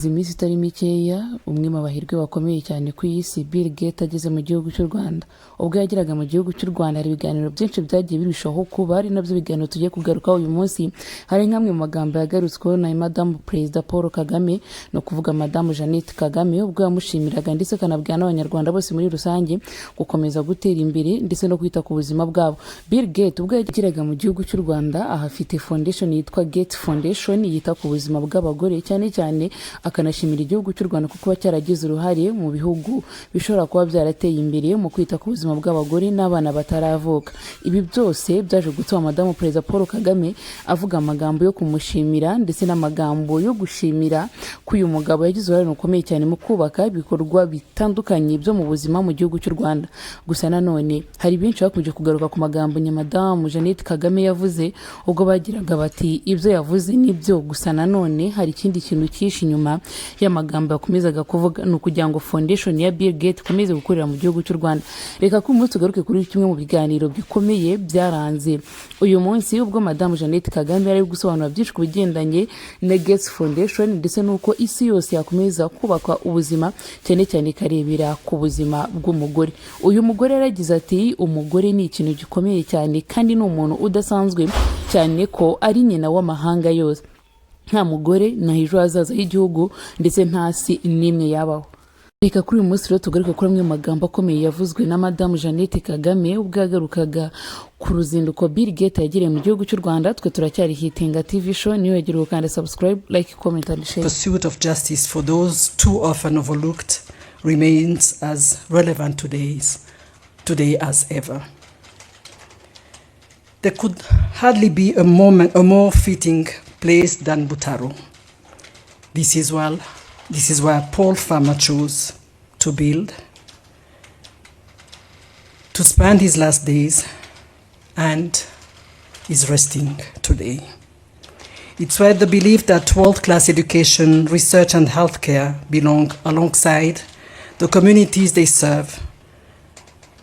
iminsi itari mikeya umwe mu bahirwe bakomeye cyane ku isi Bill Gates ageze mu gihugu cy'u Rwanda. Ubwo yageraga mu gihugu cy'u Rwanda hari ibiganiro byinshi byagiye birushaho kuba ari nabyo biganiro tugiye kugarukaho uyu munsi. Hari nk'amwe mu magambo yagarutsweho na Madamu Perezida Paul Kagame, no kuvuga Madamu Janeet Kagame, ubwo yamushimiraga ndetse kanabwira n'abanyarwanda bose muri rusange gukomeza gutera imbere ndetse no kwita ku buzima bwabo. Bill Gates ubwo yageraga mu gihugu cy'u Rwanda ahafite foundation yitwa Gates Foundation yita ku buzima bw'abagore, cyane cyane akanashimira igihugu cy'u Rwanda kuko cyaragize uruhare mu bihugu bishobora kuba byarateye imbere mu kwita ku buzima bw'abagore n'abana bataravuka. Ibi byose byaje gutuma Madamu Perezida Paul Kagame avuga amagambo yo kumushimira ndetse n'amagambo yo gushimira ko uyu mugabo yagize uruhare rukomeye cyane mu kubaka ibikorwa bitandukanye byo mu buzima mu gihugu cy'u Rwanda. Gusa nanone hari benshi bakunze kugaruka ku magambo Madamu Janeet Kagame yavuze ubwo bagiraga bati ibyo yavuze nibyo, gusa nanone hari ikindi kintu cyinshi inyuma y'amagambo yakomezaga kuvuga, ni ukugira ngo foundation ya Bill Gates ikomeze gukorera mu gihugu cy'u Rwanda. Reka ko umunsi tugaruke kuri kimwe mu biganiro bikomeye byaranze uyu munsi ubwo Madamu Janeet Kagame ari gusobanura byinshi ku bigendanye na Gates Foundation ndetse nuko isi yose yakomeza kubaka ubuzima, cyane cyane karebera ku buzima bw'umugore. Uyu mugore yaragize ati umugore ni ikintu gikomeye cyane kandi ni umuntu udasanzwe cyane ko ari nyina w'amahanga yose. Nta mugore na ejo hazaza h'igihugu ndetse nta si n'imwe yabaho. Reka kuri uyu munsi rero tugaruke kuri amwe mu magambo akomeye yavuzwe na Madamu Janeet Kagame ubwo yagarukaga ku ruzinduko Bill Gates yagiriye mu gihugu cy'u Rwanda. Twe turacyari Hitinga TV show, niyo yagira ukanda subscribe, like, comment and share. Pursuit of justice for those too often overlooked remains as relevant today as ever. There could hardly be a more fitting place than Butaro. This is where Paul Farmer chose to build, to spend his last days, and is resting today. It's where the belief that world-class education, research, and healthcare belong alongside the communities they serve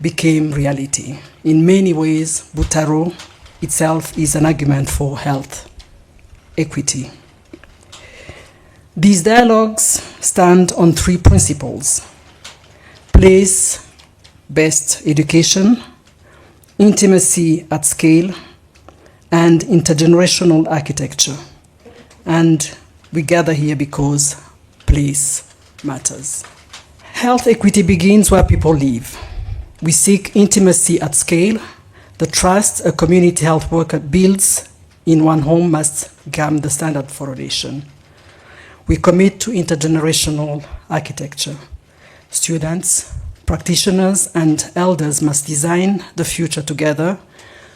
became reality. In many ways, Butaro itself is an argument for health equity. These dialogues stand on three principles: place-based education, intimacy at scale, and intergenerational architecture. And we gather here because place matters. Health equity begins where people live. We seek intimacy at scale. The trust a community health worker builds in one home must become the standard for a nation. We commit to intergenerational architecture. Students, practitioners, and elders must design the future together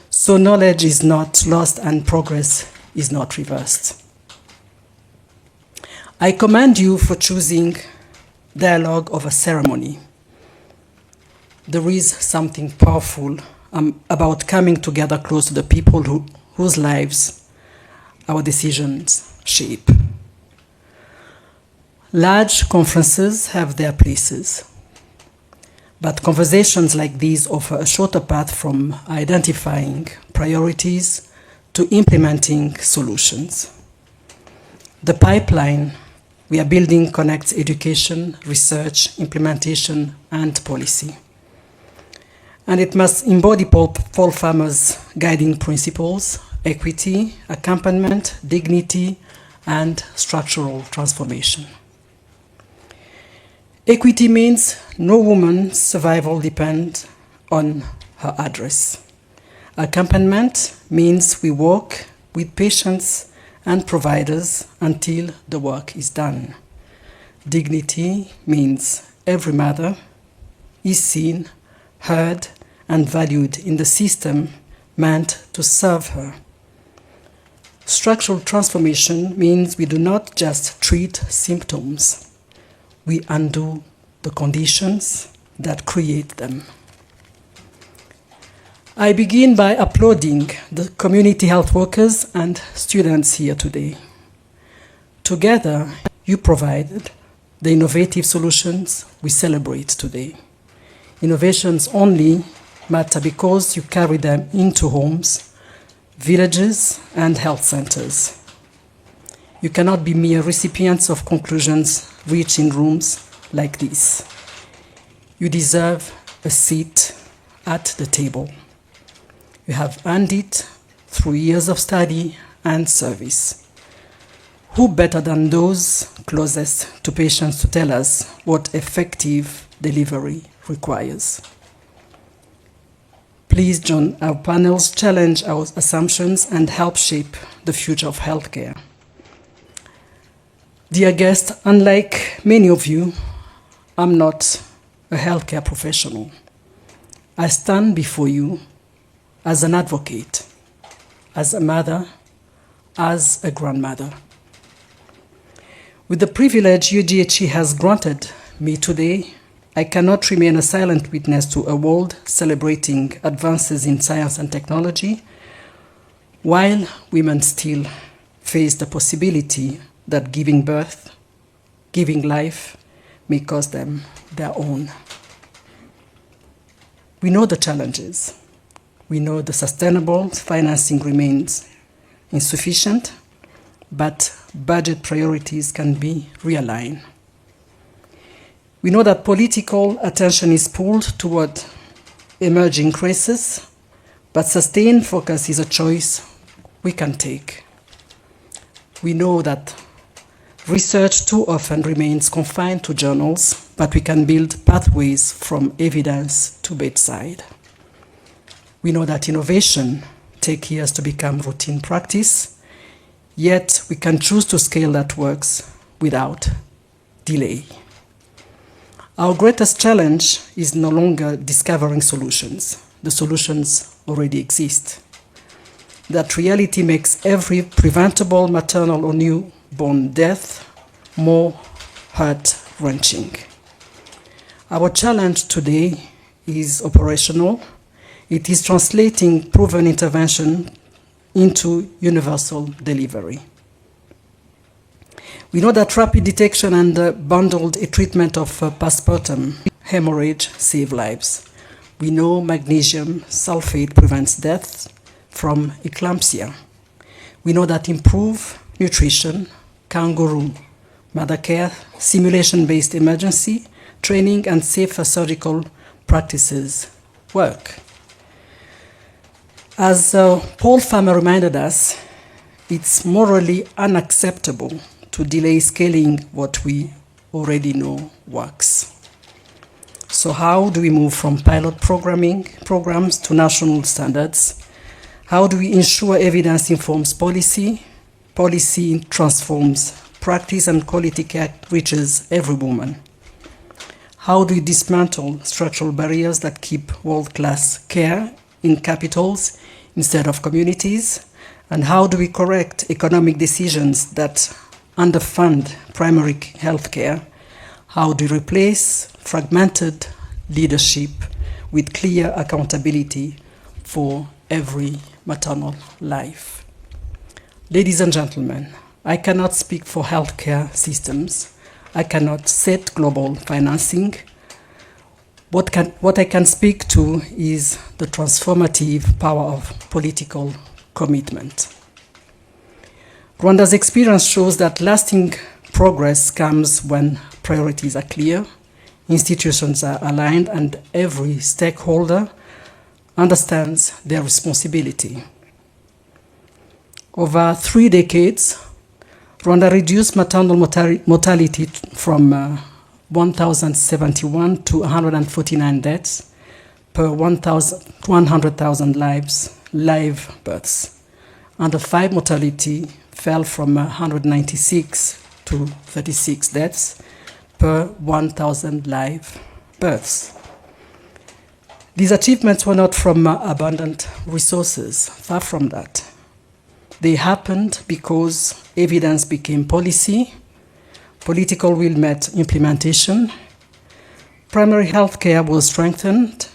so knowledge is not lost and progress is not reversed. I commend you for choosing dialogue over ceremony. There is something powerful about coming together close to the people whose lives our decisions shape. Large conferences have their places, but conversations like these offer a shorter path from identifying priorities to implementing solutions. The pipeline we are building connects education, research, implementation, and policy. And it must embody Paul Farmer's guiding principles: equity, accompaniment, dignity, and structural transformation. Equity means no woman's survival depends on her address. Accompaniment means we work with patients and providers until the work is done. Dignity means every mother is seen, heard, and valued in the system meant to serve her. Structural transformation means we do not just treat symptoms, we undo the conditions that create them. I begin by applauding the community health workers and students here today. Together, you provided the innovative solutions we celebrate today. Innovations only matter because you carry them into homes, villages, and health centers. You cannot be mere recipients of conclusions reached in rooms like this. You deserve a seat at the table. You have earned it through years of study and service. Who better than those closest to patients to tell us what effective delivery requires? Please join our panels, challenge our assumptions, and help shape the future of healthcare. Dear guests, unlike many of you, I'm not a healthcare professional. I stand before you as an advocate, as a mother, as a grandmother. With the privilege UGHE has granted me today, I cannot remain a silent witness to a world celebrating advances in science and technology, while women still face the possibility that giving birth, giving life, may cost them their own. We know the challenges. We know the sustainable financing remains insufficient, but budget priorities can be realigned. We know that political attention is pulled toward emerging crises, but sustained focus is a choice we can take. We know that research too often remains confined to journals, but we can build pathways from evidence to bedside. We know that innovation takes years to become routine practice, yet we can choose to scale that works without delay. Our greatest challenge is no longer discovering solutions. The solutions already exist. That reality makes every preventable maternal or newborn death more heart-wrenching. Our challenge today is operational. It is translating proven intervention into universal delivery. We know that rapid detection and bundled treatment of postpartum hemorrhage save lives. We know magnesium sulfate prevents death from eclampsia. We know that improved nutrition, kangaroo mother care, simulation-based emergency training, and safer surgical practices work. As Paul Farmer reminded us, it's morally unacceptable to delay scaling what we already know works. So how do we move from pilot programs to national standards? How do we ensure evidence informs policy, policy transforms practice, and quality care reaches every woman? How do we dismantle structural barriers that keep world-class care in capitals instead of communities? And how do we correct economic decisions that underfund primary health care? How do we replace fragmented leadership with clear accountability for every maternal life? Ladies and gentlemen, I cannot speak for healthcare systems. I cannot set global financing. What I can speak to is the transformative power of political commitment. Rwanda's experience shows that lasting progress comes when priorities are clear, institutions are aligned, and every stakeholder understands their responsibility. Over 3 decades, Rwanda reduced maternal mortality from 1,071 to 149 deaths per 100,000 live births. Under 5 mortality fell from 196 to 36 deaths per 1,000 live births. These achievements were not from abundant resources, far from that. They happened because evidence became policy, political will met implementation, primary health care was strengthened,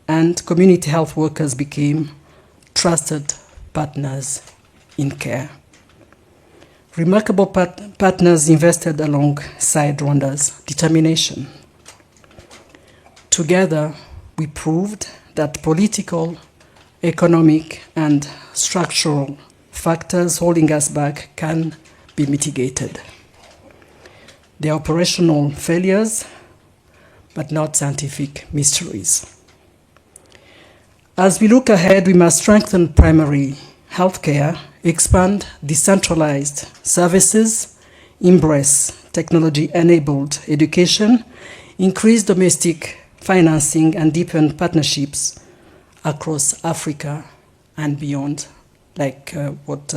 and community health workers became trusted partners in care. Remarkable partners invested alongside Rwanda's determination. Together, we proved that political, economic, and structural factors holding us back can be mitigated. They are operational failures, but not scientific mysteries. As we look ahead, we must strengthen primary healthcare, expand decentralized services, embrace technology-enabled education, increase domestic financing, and deepen partnerships across Africa and beyond, like what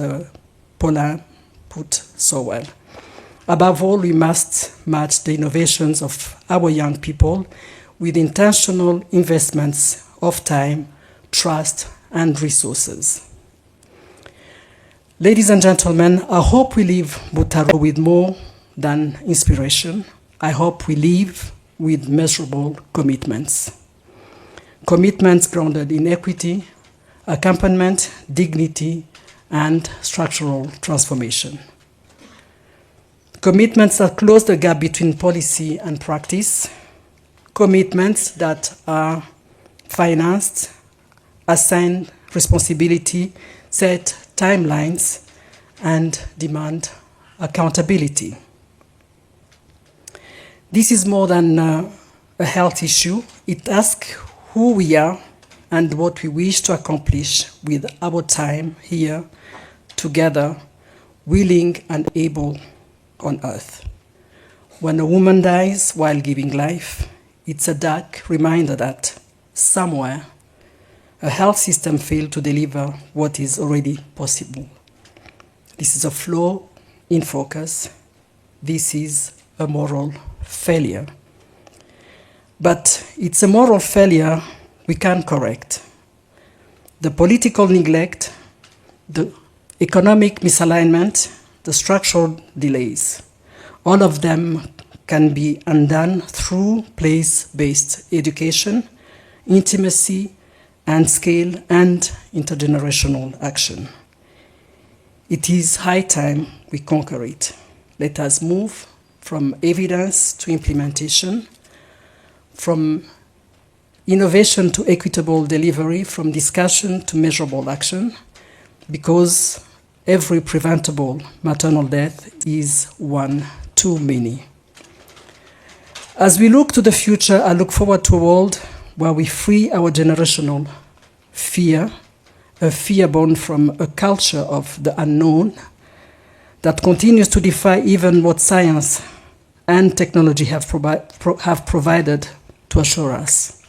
Paulin put so well. Above all, we must match the innovations of our young people with intentional investments of time, trust, and resources. Ladies and gentlemen, I hope we leave Butaro with more than inspiration. I hope we leave with measurable commitments. Commitments grounded in equity, accompaniment, dignity, and structural transformation. Commitments that close the gap between policy and practice. Commitments that are financed, assign responsibility, set timelines, and demand accountability. This is more than a health issue. It asks who we are and what we wish to accomplish with our time here together, willing and able on earth. When a woman dies while giving life, it's a dark reminder that somewhere a health system failed to deliver what is already possible. This is a flaw in focus. This is a moral failure. But it's a moral failure we can correct. The political neglect, the economic misalignment, the structural delays, all of them can be undone through place-based education, intimacy, and scale, and intergenerational action. It is high time we conquer it. Let us move from evidence to implementation, from innovation to equitable delivery, from discussion to measurable action, because every preventable maternal death is one too many. As we look to the future, I look forward to a world where we free our generational fear, a fear born from a culture of the unknown that continues to defy even what science and technology have provided to assure us.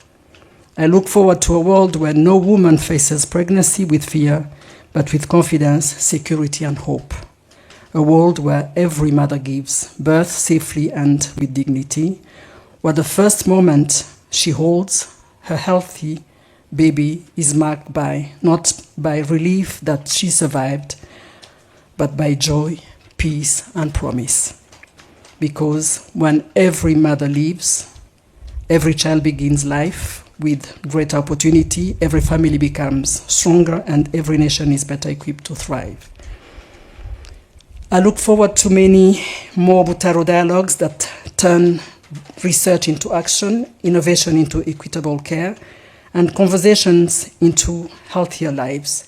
I look forward to a world where no woman faces pregnancy with fear, but with confidence, security, and hope. A world where every mother gives birth safely and with dignity, where the first moment she holds her healthy baby is marked by, not by relief that she survived, but by joy, peace, and promise. Because when every mother lives, every child begins life with greater opportunity, every family becomes stronger, and every nation is better equipped to thrive. I look forward to many more Butaro dialogues that turn research into action, innovation into equitable care, and conversations into healthier lives.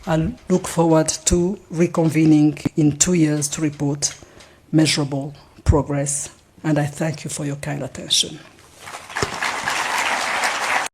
I look forward to reconvening in 2 years to report measurable progress, and I thank you for your kind attention.